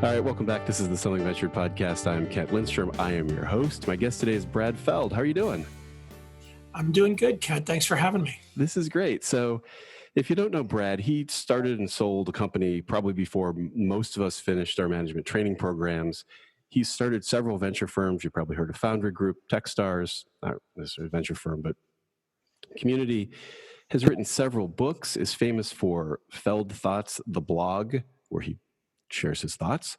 All right, welcome back. This is the Selling Venture Podcast. I'm Kent Lindstrom. I am your host. My guest today is Brad Feld. How are you doing? I'm doing good, Kent. Thanks for having me. This is great. So if you don't know Brad, he started and sold a company probably before most of us finished our management training programs. He started several venture firms. You probably heard of Foundry Group, Techstars, not necessarily a venture firm, but community. Has written several books, is famous for Feld Thoughts, the blog, where he shares his thoughts,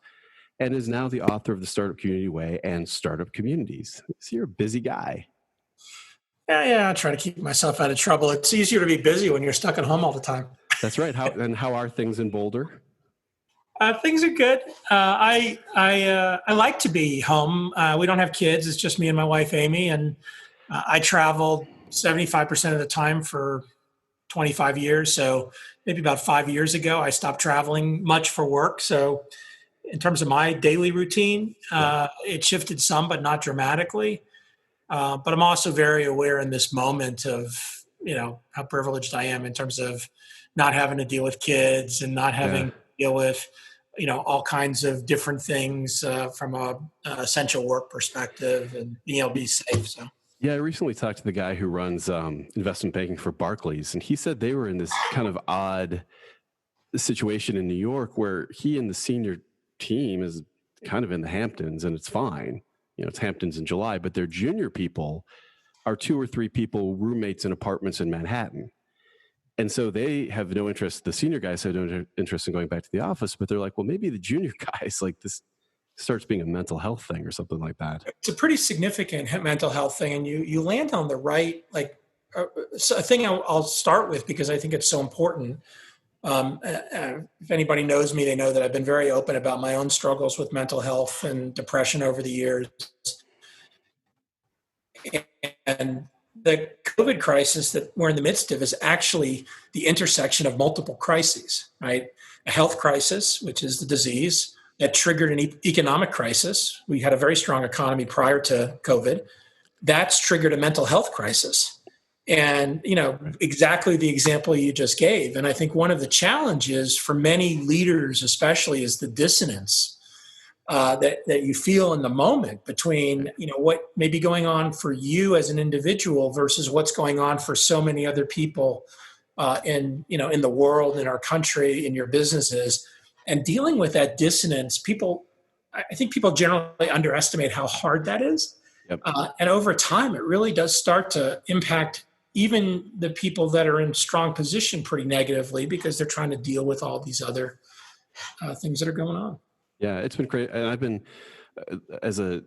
and is now the author of The Startup Community Way and Startup Communities. So you're a busy guy. Yeah, I try to keep myself out of trouble. It's easier to be busy when you're stuck at home all the time. That's right. How are things in Boulder? Things are good. I like to be home. We don't have kids. It's just me and my wife, Amy, and I travel 75% of the time for 25 years. So maybe about 5 years ago, I stopped traveling much for work. So in terms of my daily routine, it shifted some, but not dramatically. But I'm also very aware in this moment of, how privileged I am in terms of not having to deal with kids and not having to deal with, all kinds of different things from a essential work perspective and being able to be safe. So. Yeah, I recently talked to the guy who runs investment banking for Barclays, and he said they were in this kind of odd situation in New York where he and the senior team is kind of in the Hamptons, and it's fine. It's Hamptons in July, but their junior people are 2 or 3 people, roommates in apartments in Manhattan. And so they have no interest, the senior guys have no interest in going back to the office, but they're like, well, maybe the junior guys, like this starts being a mental health thing or something like that. It's a pretty significant mental health thing. And you land on the right, a thing I'll start with because I think it's so important. If anybody knows me, they know that I've been very open about my own struggles with mental health and depression over the years. And the COVID crisis that we're in the midst of is actually the intersection of multiple crises, right? A health crisis, which is the disease, that triggered an economic crisis. We had a very strong economy prior to COVID. That's triggered a mental health crisis. And, exactly the example you just gave. And I think one of the challenges for many leaders, especially, is the dissonance that you feel in the moment between, what may be going on for you as an individual versus what's going on for so many other people in the world, in our country, in your businesses. And dealing with that dissonance, I think people generally underestimate how hard that is. Yep. And over time, it really does start to impact even the people that are in strong position pretty negatively because they're trying to deal with all these other things that are going on. Yeah, it's been great. And I've been,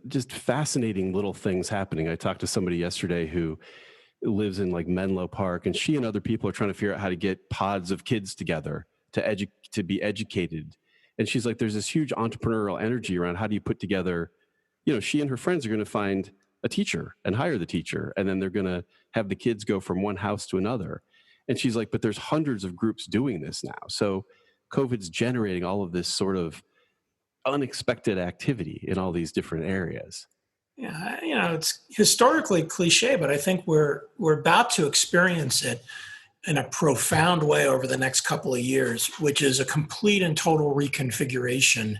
just fascinating little things happening. I talked to somebody yesterday who lives in Menlo Park, and she and other people are trying to figure out how to get pods of kids together to be educated. And she's like, there's this huge entrepreneurial energy around how do you put together, she and her friends are going to find a teacher and hire the teacher. And then they're going to have the kids go from one house to another. And she's like, but there's hundreds of groups doing this now. So COVID's generating all of this sort of unexpected activity in all these different areas. Yeah, it's historically cliche, but I think we're about to experience it in a profound way over the next couple of years, which is a complete and total reconfiguration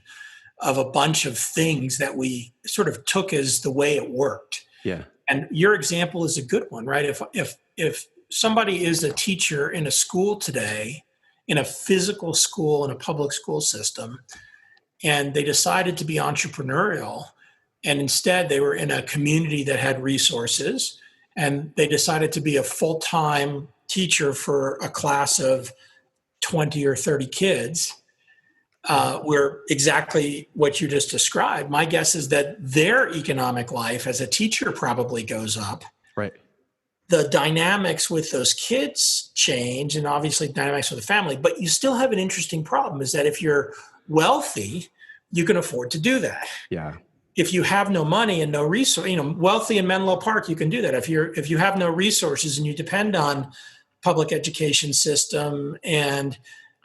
of a bunch of things that we sort of took as the way it worked. Yeah. And your example is a good one, right? If somebody is a teacher in a school today, in a physical school, in a public school system, and they decided to be entrepreneurial, and instead they were in a community that had resources, and they decided to be a full-time teacher for a class of 20 or 30 kids, where exactly what you just described, my guess is that their economic life as a teacher probably goes up. Right. The dynamics with those kids change, and obviously dynamics with the family, but you still have an interesting problem is that if you're wealthy, you can afford to do that. Yeah. If you have no money and no resource, wealthy in Menlo Park, you can do that. If you have no resources and you depend on public education system and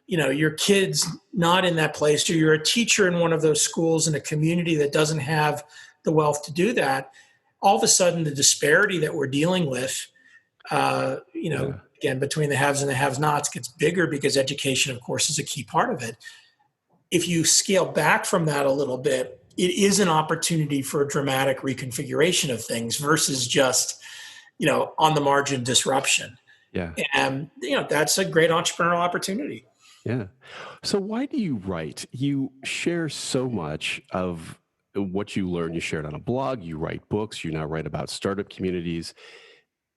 your kid's not in that place, or you're a teacher in one of those schools in a community that doesn't have the wealth to do that, all of a sudden the disparity that we're dealing with, again, between the haves and the have-nots gets bigger because education, of course, is a key part of it. if you scale back from that a little bit, it is an opportunity for a dramatic reconfiguration of things versus just, on the margin disruption. Yeah. And, that's a great entrepreneurial opportunity. Yeah. So why do you write? You share so much of what you learn. You share it on a blog, you write books, you now write about startup communities.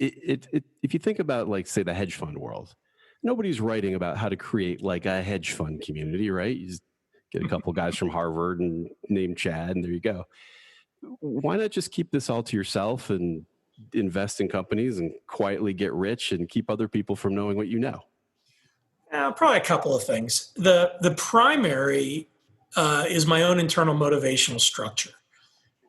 If you think about, like, say, the hedge fund world, nobody's writing about how to create like a hedge fund community, right? You just get a couple guys from Harvard and name Chad, and there you go. Why not just keep this all to yourself and invest in companies and quietly get rich and keep other people from knowing what you know? Probably a couple of things. The primary is my own internal motivational structure.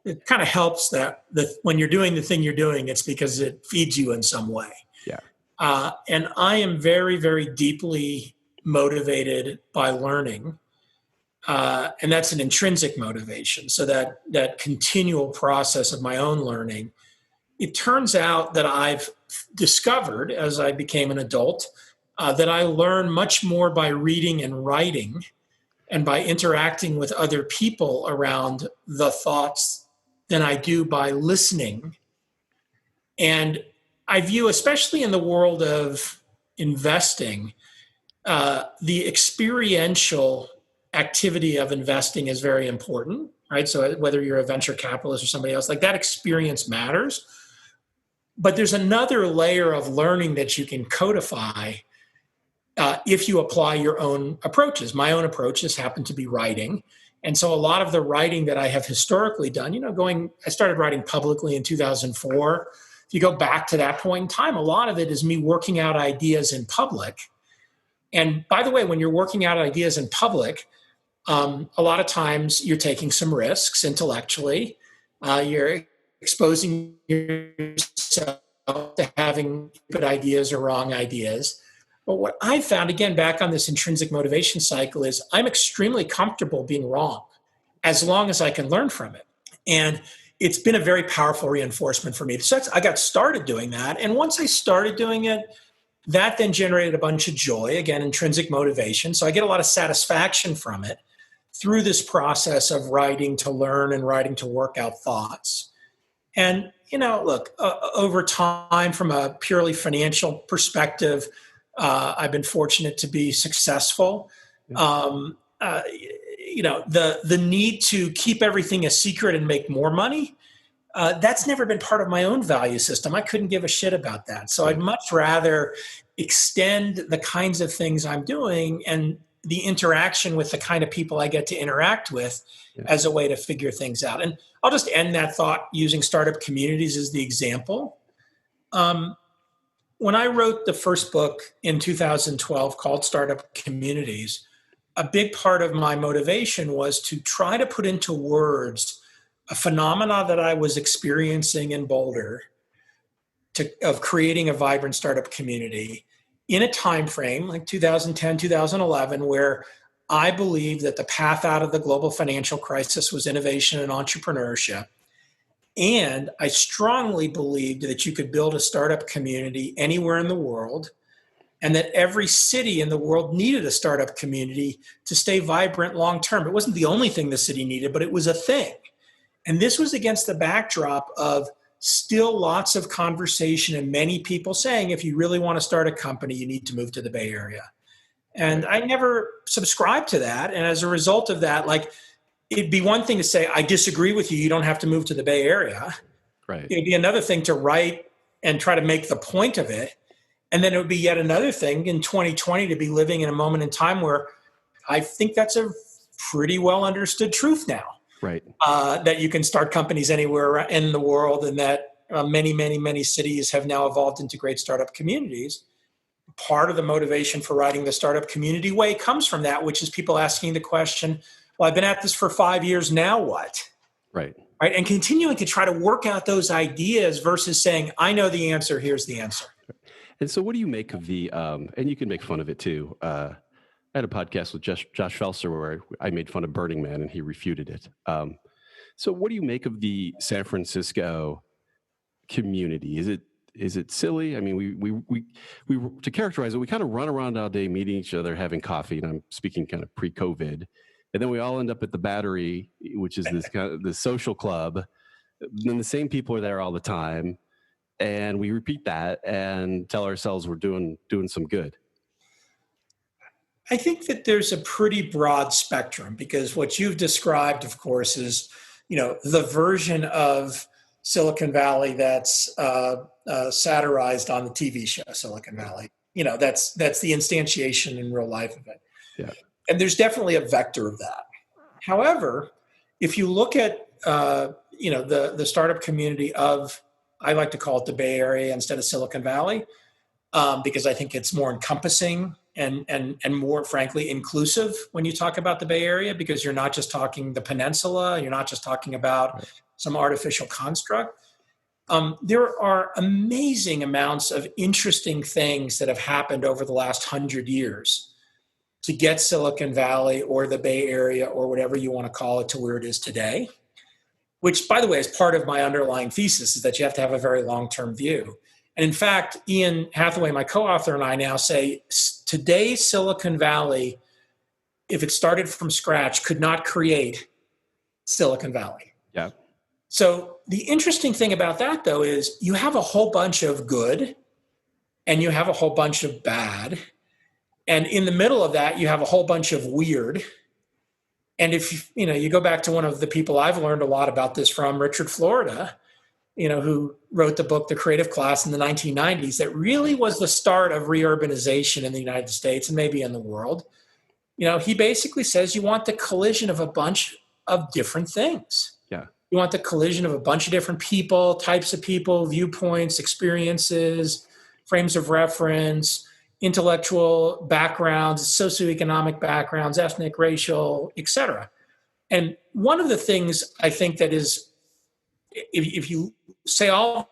It kind of helps that when you're doing the thing you're doing, it's because it feeds you in some way. Yeah. And I am very, very deeply motivated by learning. And that's an intrinsic motivation. So that continual process of my own learning, it turns out that I've discovered as I became an adult that I learn much more by reading and writing and by interacting with other people around the thoughts than I do by listening. And I view, especially in the world of investing, the experiential activity of investing is very important, right? So whether you're a venture capitalist or somebody else, like, that experience matters. But there's another layer of learning that you can codify if you apply your own approaches. My own approaches happen to be writing. And so a lot of the writing that I have historically done, I started writing publicly in 2004. If you go back to that point in time, a lot of it is me working out ideas in public. And by the way, when you're working out ideas in public, a lot of times you're taking some risks intellectually. You're exposing yourself to having good ideas or wrong ideas. But what I found, again, back on this intrinsic motivation cycle, is I'm extremely comfortable being wrong as long as I can learn from it. And it's been a very powerful reinforcement for me. So I got started doing that. And once I started doing it, that then generated a bunch of joy, again, intrinsic motivation. So I get a lot of satisfaction from it through this process of writing to learn and writing to work out thoughts. And, look, over time, from a purely financial perspective, I've been fortunate to be successful. The need to keep everything a secret and make more money, that's never been part of my own value system. I couldn't give a shit about that. So I'd much rather extend the kinds of things I'm doing and the interaction with the kind of people I get to interact with as a way to figure things out. And I'll just end that thought using startup communities as the example. When I wrote the first book in 2012 called Startup Communities, a big part of my motivation was to try to put into words a phenomena that I was experiencing in Boulder of creating a vibrant startup community in a time frame like 2010, 2011, where I believed that the path out of the global financial crisis was innovation and entrepreneurship. And I strongly believed that you could build a startup community anywhere in the world, and that every city in the world needed a startup community to stay vibrant long term. It wasn't the only thing the city needed, but it was a thing. And this was against the backdrop of still lots of conversation and many people saying, if you really want to start a company, you need to move to the Bay Area. And I never subscribed to that. And as a result of that, it'd be one thing to say, I disagree with you, you don't have to move to the Bay Area. Right. It'd be another thing to write and try to make the point of it. And then it would be yet another thing in 2020 to be living in a moment in time where I think that's a pretty well understood truth now. Right. That you can start companies anywhere in the world, and that many, many, many cities have now evolved into great startup communities. Part of the motivation for writing the Startup Community Way comes from that, which is people asking the question, well, I've been at this for 5 years, now what? Right. Right. And continuing to try to work out those ideas versus saying, I know the answer, here's the answer. And so what do you make of the, and you can make fun of it too. I had a podcast with Josh Felser where I made fun of Burning Man and he refuted it. So what do you make of the San Francisco community? Is it silly? I mean, we to characterize it, we kind of run around all day meeting each other, having coffee, and I'm speaking kind of pre-COVID. And then we all end up at the Battery, which is this kind of the social club. Then the same people are there all the time. And we repeat that and tell ourselves we're doing some good. I think that there's a pretty broad spectrum, because what you've described, of course, is, the version of Silicon Valley that's satirized on the TV show Silicon Valley. That's the instantiation in real life of it. Yeah. And there's definitely a vector of that. However, if you look at the startup community of, I like to call it the Bay Area instead of Silicon Valley, because I think it's more encompassing and more, frankly, inclusive when you talk about the Bay Area, because you're not just talking the peninsula, you're not just talking about some artificial construct. There are amazing amounts of interesting things that have happened over the last 100 years to get Silicon Valley or the Bay Area or whatever you want to call it to where it is today, which, by the way, is part of my underlying thesis, is that you have to have a very long-term view. And in fact, Ian Hathaway, my co-author, and I now say today's Silicon Valley, if it started from scratch, could not create Silicon Valley. Yeah. So the interesting thing about that, though, is you have a whole bunch of good and you have a whole bunch of bad. And in the middle of that, you have a whole bunch of weird. And if you go back to one of the people I've learned a lot about this from, Richard Florida, who wrote the book, The Creative Class, in the 1990s, that really was the start of reurbanization in the United States and maybe in the world. He basically says you want the collision of a bunch of different things. Yeah. You want the collision of a bunch of different people, types of people, viewpoints, experiences, frames of reference, intellectual backgrounds, socioeconomic backgrounds, ethnic, racial, etc. And one of the things I think that is, if you say all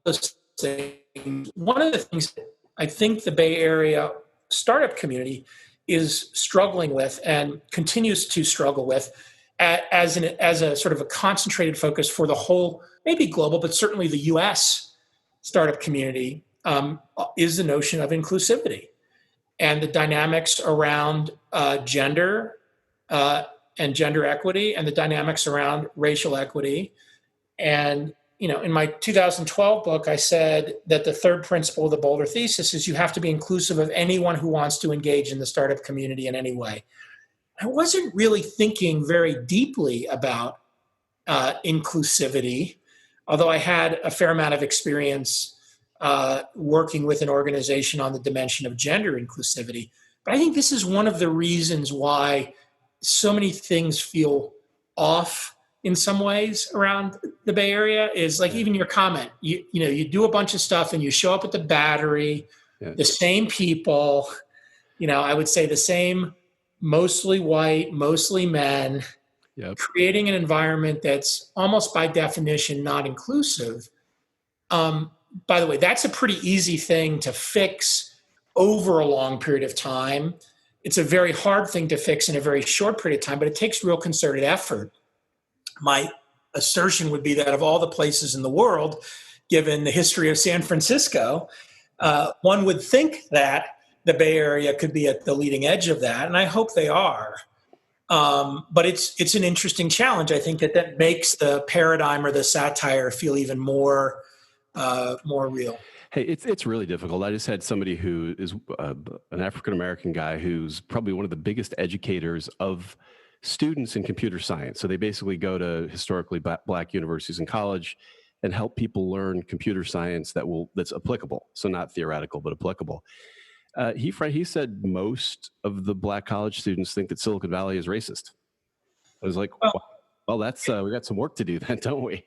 those things, one of the things I think the Bay Area startup community is struggling with and continues to struggle with as a sort of a concentrated focus for the whole, maybe global, but certainly the US startup community, is the notion of inclusivity and the dynamics around gender and gender equity, and the dynamics around racial equity. And, in my 2012 book, I said that the third principle of the Boulder thesis is you have to be inclusive of anyone who wants to engage in the startup community in any way. I wasn't really thinking very deeply about inclusivity, although I had a fair amount of experience working with an organization on the dimension of gender inclusivity. But I think this is one of the reasons why so many things feel off in some ways around the Bay Area, is like even your comment, you do a bunch of stuff and you show up at the Battery, the same people, I would say the same, mostly white, mostly men, creating an environment that's almost by definition not inclusive. By the way, that's a pretty easy thing to fix over a long period of time. It's a very hard thing to fix in a very short period of time, but it takes real concerted effort. My assertion would be that of all the places in the world, given the history of San Francisco, one would think that the Bay Area could be at the leading edge of that, and I hope they are. But it's an interesting challenge. I think that makes the paradigm or the satire feel even more real. Hey, it's really difficult. I just had somebody who is an African-American guy who's probably one of the biggest educators of students in computer science. So they basically go to historically black universities and college and help people learn computer science that's applicable. So not theoretical, but applicable. He said most of the black college students think that Silicon Valley is racist. I was like, well, that's we got some work to do then, don't we?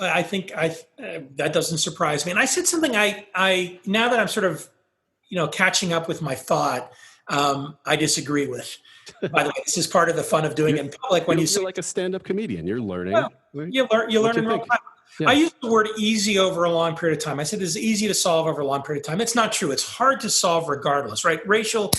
I think that doesn't surprise me. And I said something I now that I'm sort of, catching up with my thought, I disagree with. By the way, this is part of the fun of doing it in public. When you're like a stand-up comedian, you're learning. Well, you learn in real time. Yeah. I used the word easy over a long period of time. I said it's easy to solve over a long period of time. It's not true. It's hard to solve regardless, right? Racial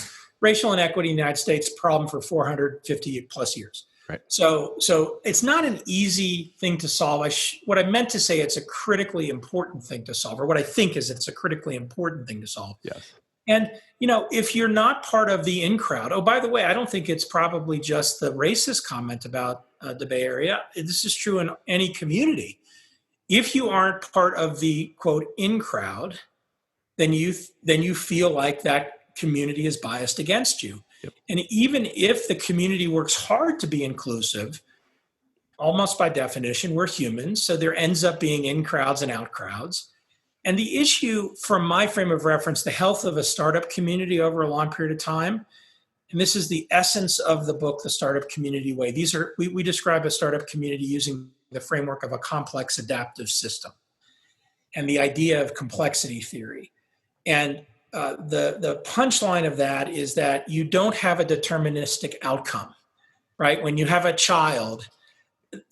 inequity in the United States, problem for 450 plus years. Right. So it's not an easy thing to solve. What I meant to say, it's a critically important thing to solve, or what I think is it's a critically important thing to solve. Yes. And, if you're not part of the in crowd, oh, by the way, I don't think it's probably just the racist comment about the Bay Area. This is true in any community. If you aren't part of the quote in crowd, then you feel like that community is biased against you. Yep. And even if the community works hard to be inclusive, almost by definition, we're humans. So there ends up being in crowds and out crowds. And the issue, from my frame of reference, the health of a startup community over a long period of time, and this is the essence of the book, The Startup Community Way. We describe a startup community using the framework of a complex adaptive system and the idea of complexity theory. And the punchline of that is that you don't have a deterministic outcome, right? When you have a child,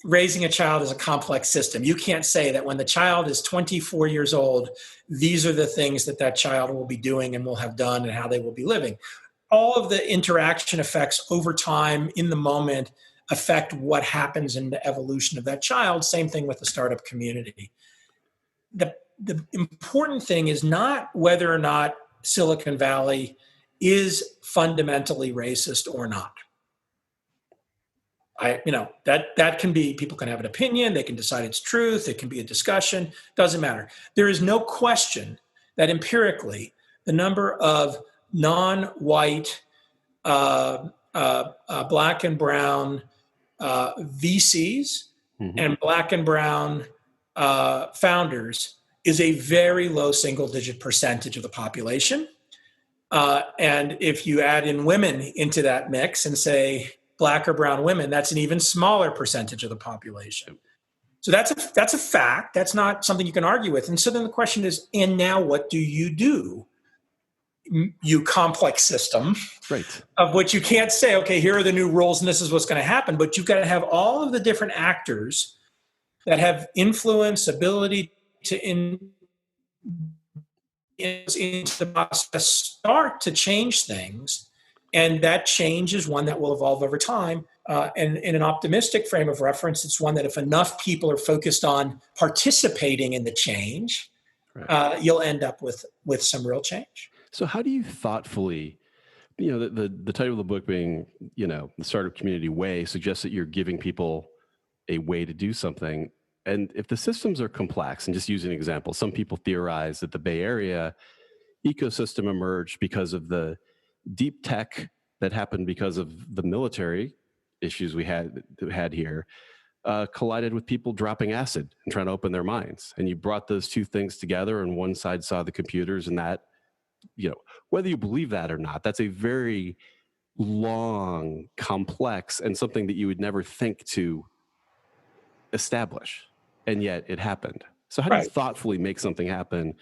raising a child is a complex system. You can't say that when the child is 24 years old, these are the things that child will be doing and will have done and how they will be living. All of the interaction effects over time in the moment affect what happens in the evolution of that child. Same thing with the startup community. The important thing is not whether or not Silicon Valley is fundamentally racist or not. That can be, people can have an opinion, they can decide it's truth, it can be a discussion, doesn't matter. There is no question that empirically the number of non-white, black and brown VCs and black and brown founders is a very low single-digit percentage of the population. And if you add in women into that mix and say black or brown women, that's an even smaller percentage of the population. So that's a fact. That's not something you can argue with. And so then the question is, and now what do? You complex system, right, of which you can't say, okay, here are the new rules and this is what's going to happen. But you've got to have all of the different actors that have influence, ability to into the process, start to change things. And that change is one that will evolve over time. And in an optimistic frame of reference, it's one that if enough people are focused on participating in the change, right, you'll end up with some real change. So how do you thoughtfully, the title of the book being, The Startup Community Way, suggests that you're giving people a way to do something. And if the systems are complex, and just use an example, some people theorize that the Bay Area ecosystem emerged because of the deep tech that happened because of the military issues we had here, collided with people dropping acid and trying to open their minds. And you brought those two things together, and one side saw the computers, and that, whether you believe that or not, that's a very long, complex, and something that you would never think to establish. And yet it happened. So how do you thoughtfully make something happen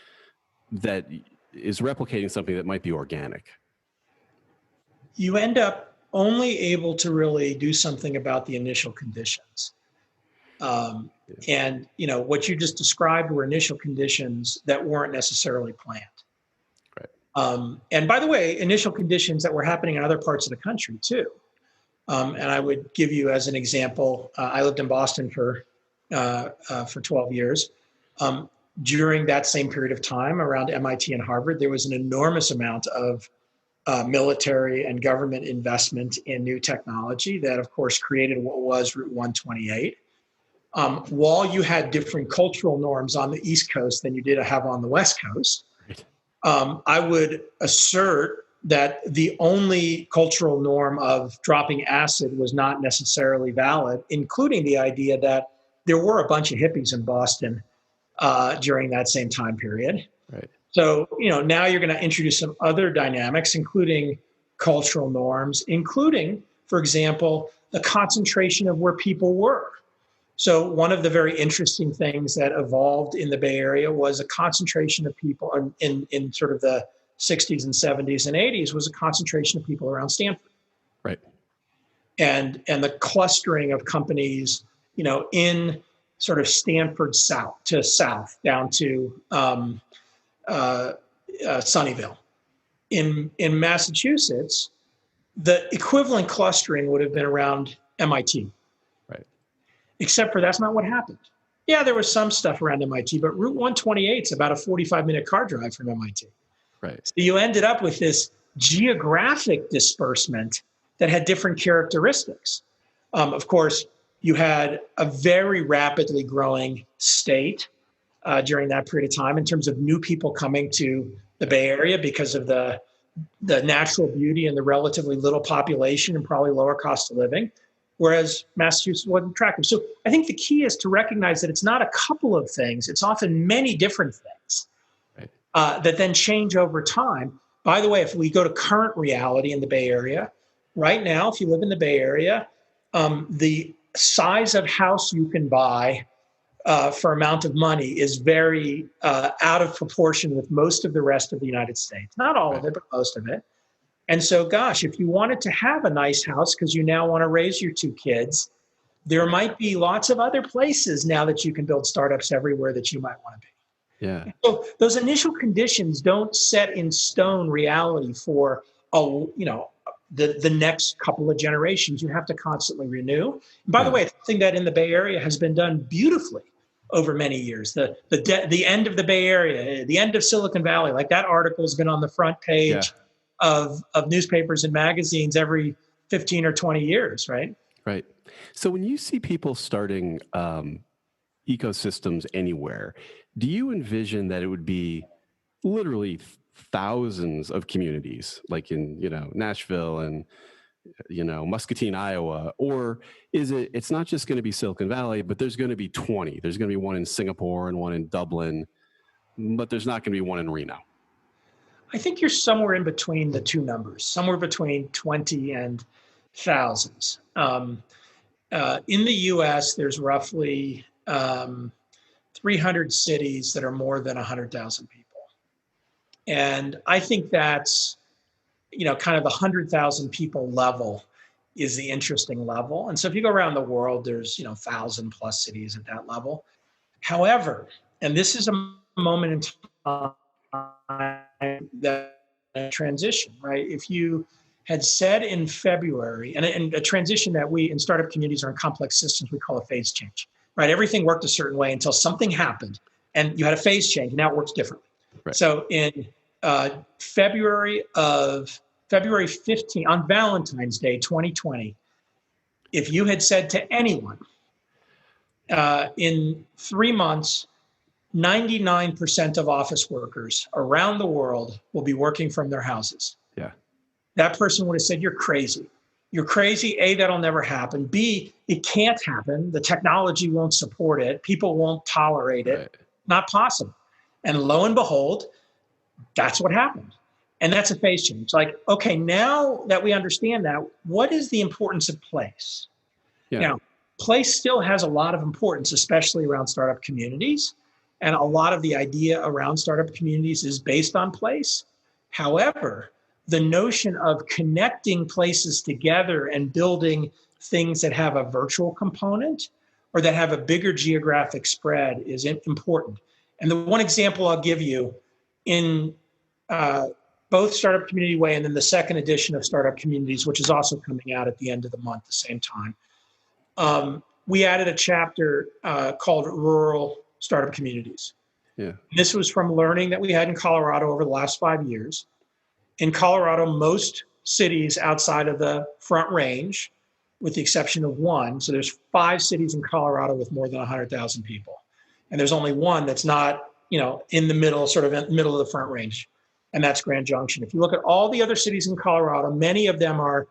that is replicating something that might be organic? You end up only able to really do something about the initial conditions. And, what you just described were initial conditions that weren't necessarily planned. Right. And by the way, initial conditions that were happening in other parts of the country too. And I would give you as an example, I lived in Boston for 12 years. During that same period of time around MIT and Harvard, there was an enormous amount of military and government investment in new technology that, of course, created what was Route 128. While you had different cultural norms on the East Coast than you did have on the West Coast, I would assert that the only cultural norm of dropping acid was not necessarily valid, including the idea that there were a bunch of hippies in Boston during that same time period. Right. So, now you're going to introduce some other dynamics, including cultural norms, including, for example, the concentration of where people were. So one of the very interesting things that evolved in the Bay Area was a concentration of people in sort of the 60s and 70s and 80s was a concentration of people around Stanford. Right. And the clustering of companies, in sort of Stanford south down to Sunnyvale. In Massachusetts, the equivalent clustering would have been around MIT. Right. Except for that's not what happened. Yeah, there was some stuff around MIT, but Route 128 is about a 45-minute car drive from MIT. Right. So you ended up with this geographic disbursement that had different characteristics. Of course, you had a very rapidly growing state during that period of time in terms of new people coming to the Bay Area because of the natural beauty and the relatively little population and probably lower cost of living, whereas Massachusetts wasn't attractive. So I think the key is to recognize that it's not a couple of things, it's often many different things that then change over time. By the way, if we go to current reality in the Bay Area, right now, if you live in the Bay Area, the size of house you can buy for amount of money is very out of proportion with most of the rest of the United States. Not all of it, but most of it. And so, gosh, if you wanted to have a nice house because you now want to raise your 2 kids, there might be lots of other places now that you can build startups everywhere that you might want to be. Yeah. So those initial conditions don't set in stone reality for the next couple of generations. You have to constantly renew. And by the way, it's something that in the Bay Area has been done beautifully over many years. The end of the Bay Area, the end of Silicon Valley, like that article has been on the front page of newspapers and magazines every 15 or 20 years, right? Right. So when you see people starting ecosystems anywhere, do you envision that it would be literally thousands of communities, like in, Nashville and, Muscatine, Iowa? Or is it's not just going to be Silicon Valley, but there's going to be 20. There's going to be one in Singapore and one in Dublin, but there's not going to be one in Reno. I think you're somewhere in between the two numbers, somewhere between 20 and thousands. In the US, there's roughly 300 cities that are more than 100,000 people. And I think that's, kind of the 100,000 people level is the interesting level. And so if you go around the world, there's, 1,000 plus cities at that level. However, and this is a moment in time that transition, right? If you had said in February, and a transition that we in startup communities or in complex systems, we call a phase change, right? Everything worked a certain way until something happened and you had a phase change and now it works differently. Right. So in February 15, on Valentine's Day, 2020, if you had said to anyone in 3 months, 99% of office workers around the world will be working from their houses. Yeah. That person would have said, you're crazy. You're crazy. A, that'll never happen. B, it can't happen. The technology won't support it. People won't tolerate it. Right. Not possible. And lo and behold, that's what happened. And that's a phase change. Like, okay, now that we understand that, what is the importance of place? Yeah. Now, place still has a lot of importance, especially around startup communities. And a lot of the idea around startup communities is based on place. However, the notion of connecting places together and building things that have a virtual component or that have a bigger geographic spread is important. And the one example I'll give you in both Startup Community Way and then the second edition of Startup Communities, which is also coming out at the end of the month, the same time, we added a chapter called Rural Startup Communities. Yeah. This was from learning that we had in Colorado over the last 5 years. In Colorado, most cities outside of the Front Range, with the exception of one, so there's 5 cities in Colorado with more than 100,000 people. And there's only one that's not, in the middle, sort of in the middle of the Front Range, and that's Grand Junction. If you look at all the other cities in Colorado, many of them are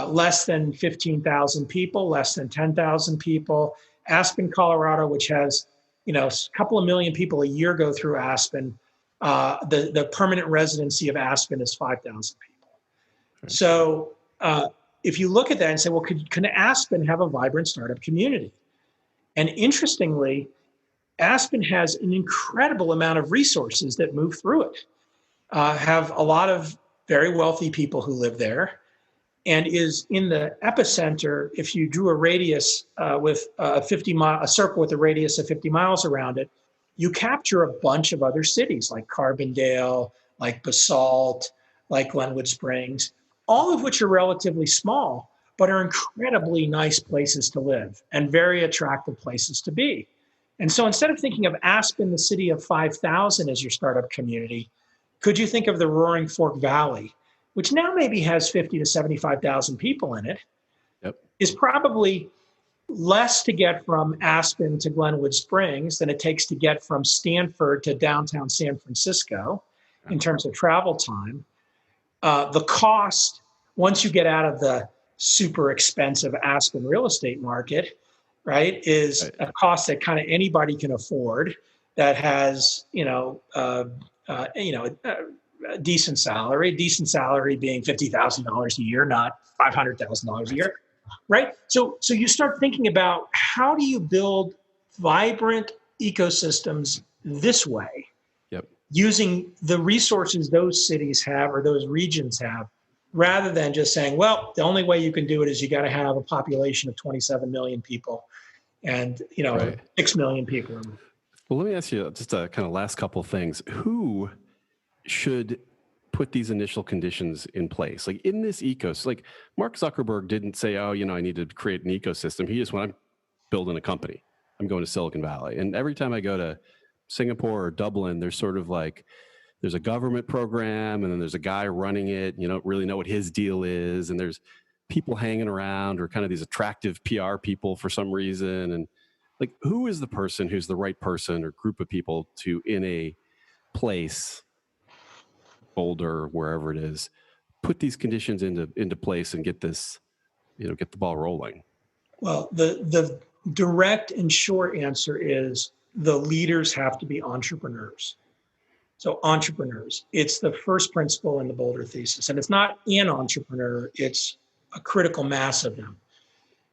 less than 15,000 people, less than 10,000 people. Aspen, Colorado, which has, a couple of million people a year go through Aspen. The permanent residency of Aspen is 5,000 people. Right. So if you look at that and say, well, can Aspen have a vibrant startup community? And interestingly, Aspen has an incredible amount of resources that move through it. Have a lot of very wealthy people who live there, and is in the epicenter. If you drew a radius with a circle with a radius of 50 miles around it, you capture a bunch of other cities like Carbondale, like Basalt, like Glenwood Springs, all of which are relatively small, but are incredibly nice places to live and very attractive places to be. And so instead of thinking of Aspen, the city of 5,000 as your startup community, Could you think of the Roaring Fork Valley, which now maybe has 50 to 75,000 people in it, Yep. is probably less to get from Aspen to Glenwood Springs than it takes to get from Stanford to downtown San Francisco in terms of travel time. The cost, once you get out of the super expensive Aspen real estate market, right, is a cost that kind of anybody can afford, that has, a decent salary being $50,000 a year, not $500,000 a year. Right. So you start thinking about, how do you build vibrant ecosystems this way, Yep. using the resources those cities have or those regions have, rather than just saying, well, the only way you can do it is you got to have a population of 27 million people and, Right. 6 million people. Well, let me ask you just a kind of last couple of things. Who should put these initial conditions in place? Like in this ecosystem, like Mark Zuckerberg didn't say, oh, I need to create an ecosystem. He just went, I'm building a company. I'm going to Silicon Valley. And every time I go to Singapore or Dublin, there's sort of like, there's a government program and then there's a guy running it. You don't really know what his deal is. And there's people hanging around, or kind of these attractive PR people for some reason. And like, who is the person who's the right person or group of people to, in a place, Boulder, wherever it is, put these conditions into place and get this, get the ball rolling? Well, the direct and short answer is the leaders have to be entrepreneurs. So entrepreneurs, it's the first principle in the Boulder thesis. And it's not an entrepreneur, it's a critical mass of them.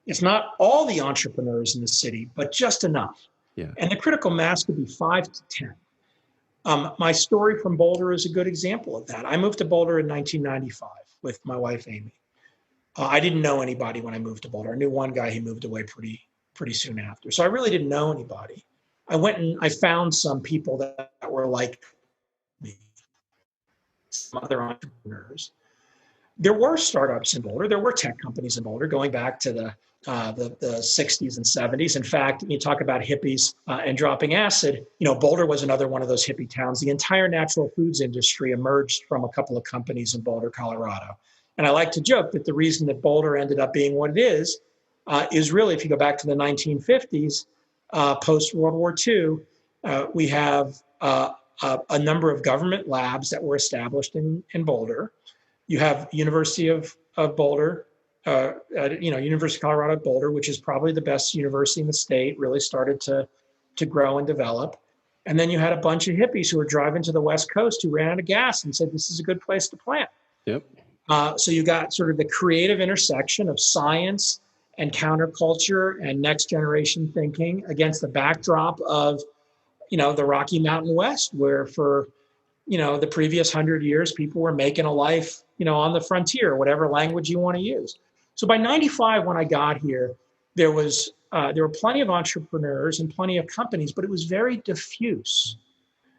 It's not all the entrepreneurs in the city, but just enough. Yeah. And the critical mass could be 5 to 10. My story from Boulder is a good example of that. I moved to Boulder in 1995 with my wife, Amy. I didn't know anybody when I moved to Boulder. I knew one guy. He moved away pretty soon after. So I really didn't know anybody. I went and I found some people that were like me, some other entrepreneurs. There were startups in Boulder. There were tech companies in Boulder going back to the 60s and 70s. In fact, you talk about hippies and dropping acid. Boulder was another one of those hippie towns. The entire natural foods industry emerged from a couple of companies in Boulder, Colorado. And I like to joke that the reason that Boulder ended up being what it is really, if you go back to the 1950s, post-World War II, we have a number of government labs that were established in Boulder. You have University of Boulder, University of Colorado at Boulder, which is probably the best university in the state, really started to grow and develop. And then you had a bunch of hippies who were driving to the West Coast who ran out of gas and said, this is a good place to plant. Yep. So you got sort of the creative intersection of science and counterculture and next generation thinking against the backdrop of, the Rocky Mountain West, where for, the previous 100 years, people were making a life, on the frontier, whatever language you want to use. So by 95, when I got here, there were plenty of entrepreneurs and plenty of companies, but it was very diffuse.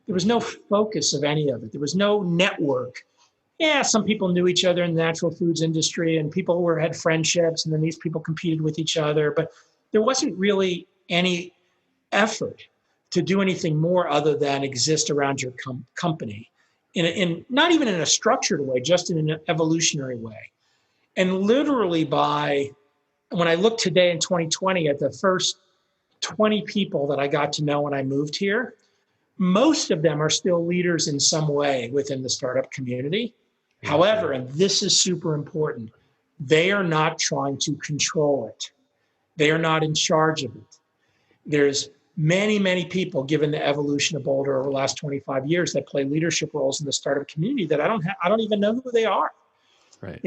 There was no focus of any of it. There was no network. Yeah, some people knew each other in the natural foods industry, and people had friendships, and then these people competed with each other. But there wasn't really any effort to do anything more other than exist around your company, in not even in a structured way, just in an evolutionary way. And literally when I look today in 2020 at the first 20 people that I got to know when I moved here, most of them are still leaders in some way within the startup community. However, and this is super important, they are not trying to control it. They are not in charge of it. There's many, many people, given the evolution of Boulder over the last 25 years, that play leadership roles in the startup community that I don't even know who they are. Right.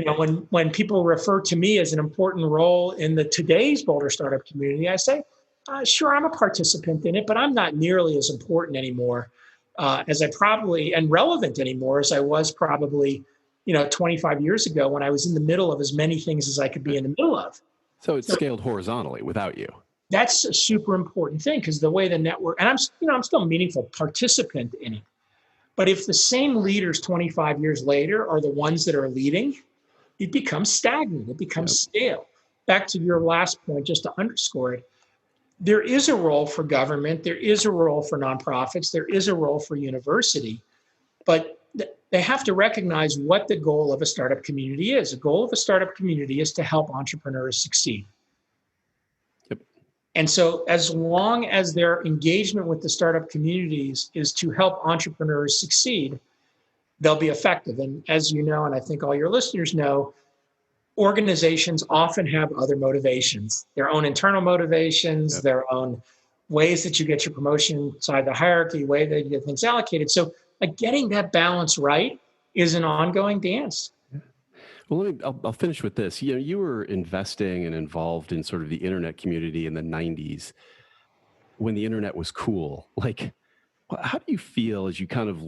When people refer to me as an important role in today's Boulder startup community, I say, sure, I'm a participant in it, but I'm not nearly as important anymore and relevant anymore as I was probably 25 years ago, when I was in the middle of as many things as I could be in the middle of. So it's scaled horizontally without you. That's a super important thing, because the way the network, and I'm still a meaningful participant in it. But if the same leaders 25 years later are the ones that are leading, it becomes stagnant. It becomes stale. Back to your last point, just to underscore it, there is a role for government. There is a role for nonprofits. There is a role for university. But they have to recognize what the goal of a startup community is. The goal of a startup community is to help entrepreneurs succeed. Yep. And so as long as their engagement with the startup communities is to help entrepreneurs succeed, they'll be effective. And as you know, and I think all your listeners know, organizations often have other motivations, their own internal motivations, Yep. their own ways that you get your promotion inside the hierarchy, way that you get things allocated. So like getting that balance right is an ongoing dance. Well, I'll finish with this. You were investing and involved in sort of the internet community in the 90s when the internet was cool. Like, how do you feel as you kind of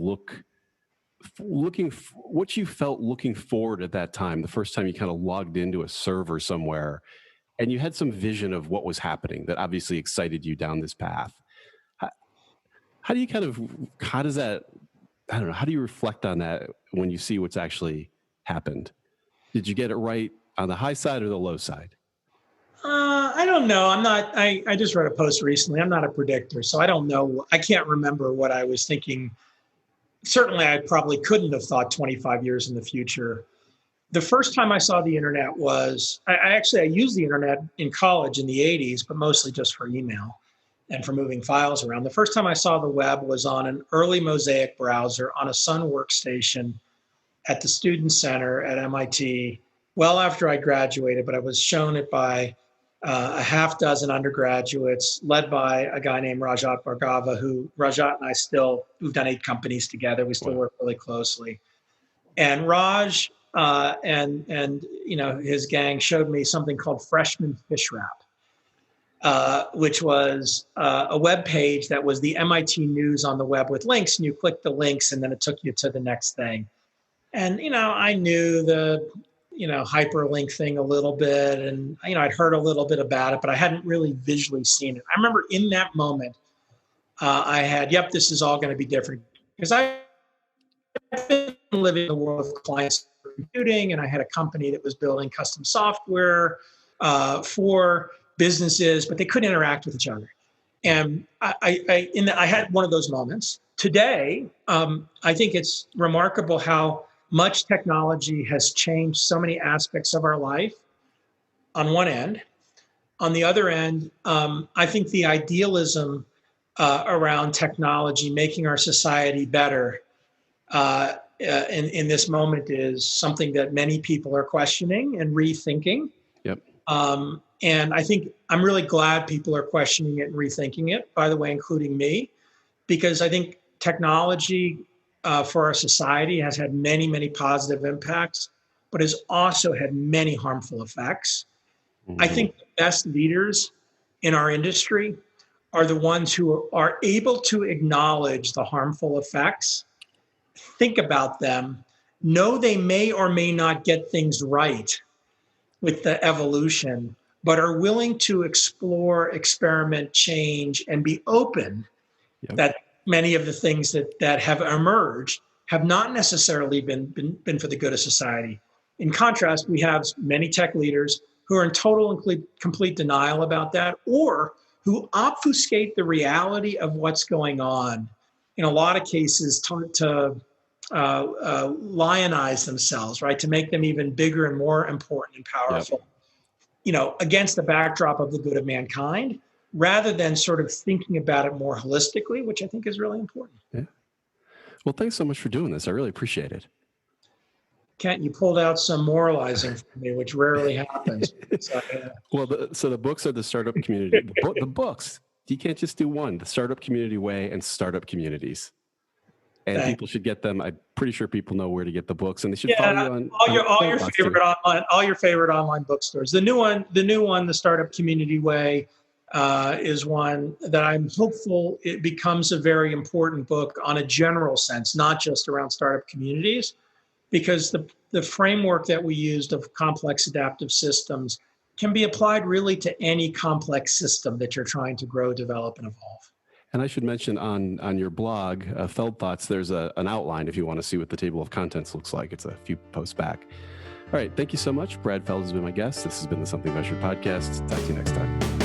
what you felt looking forward at that time, the first time you kind of logged into a server somewhere and you had some vision of what was happening that obviously excited you down this path? How do you how does that, I don't know, how do you reflect on that when you see what's actually happened? Did you get it right on the high side or the low side? I don't know. I just read a post recently. I'm not a predictor, so I don't know. I can't remember what I was thinking. Certainly, I probably couldn't have thought 25 years in the future. The first time I saw the internet was, I used the internet in college in the 80s, but mostly just for email and for moving files around. The first time I saw the web was on an early Mosaic browser on a Sun workstation at the Student Center at MIT, well after I graduated, but I was shown it by a half dozen undergraduates led by a guy named Rajat Bhargava, who Rajat and I we've done 8 companies together. We still work really closely. And Raj and his gang showed me something called Freshman Fish Wrap, which was a web page that was the MIT news on the web with links, and you clicked the links and then it took you to the next thing. And, I knew the, hyperlink thing a little bit, and, I'd heard a little bit about it, but I hadn't really visually seen it. I remember in that moment, I had, this is all going to be different, because I've been living in the world of client computing, and I had a company that was building custom software for businesses, but they couldn't interact with each other. And I had one of those moments. Today, I think it's remarkable how much technology has changed so many aspects of our life on one end. On the other end, I think the idealism around technology making our society better in this moment is something that many people are questioning and rethinking. Yep. And I think I'm really glad people are questioning it and rethinking it, by the way, including me, because I think technology for our society has had many, many positive impacts, but has also had many harmful effects. Mm-hmm. I think the best leaders in our industry are the ones who are able to acknowledge the harmful effects, think about them, know they may or may not get things right with the evolution, but are willing to explore, experiment, change, and be open that many of the things that have emerged have not necessarily been for the good of society. In contrast, we have many tech leaders who are in total and complete denial about that, or who obfuscate the reality of what's going on, in a lot of cases to lionize themselves, right? To make them even bigger and more important and powerful, against the backdrop of the good of mankind, rather than sort of thinking about it more holistically, which I think is really important. Yeah. Well, thanks so much for doing this. I really appreciate it. Kent, you pulled out some moralizing for me, which rarely happens. Well, so the books are the startup community. The books, you can't just do one. The Startup Community Way and Startup Communities. And people should get them. I'm pretty sure people know where to get the books, and they should follow you on all your favorite online bookstores. The new one, the Startup Community Way, is one that I'm hopeful it becomes a very important book on a general sense, not just around startup communities, because the framework that we used of complex adaptive systems can be applied really to any complex system that you're trying to grow, develop, and evolve. And I should mention on your blog, Feld Thoughts, there's an outline if you want to see what the table of contents looks like. It's a few posts back. All right. Thank you so much. Brad Feld has been my guest. This has been the Something Measured podcast. Talk to you next time.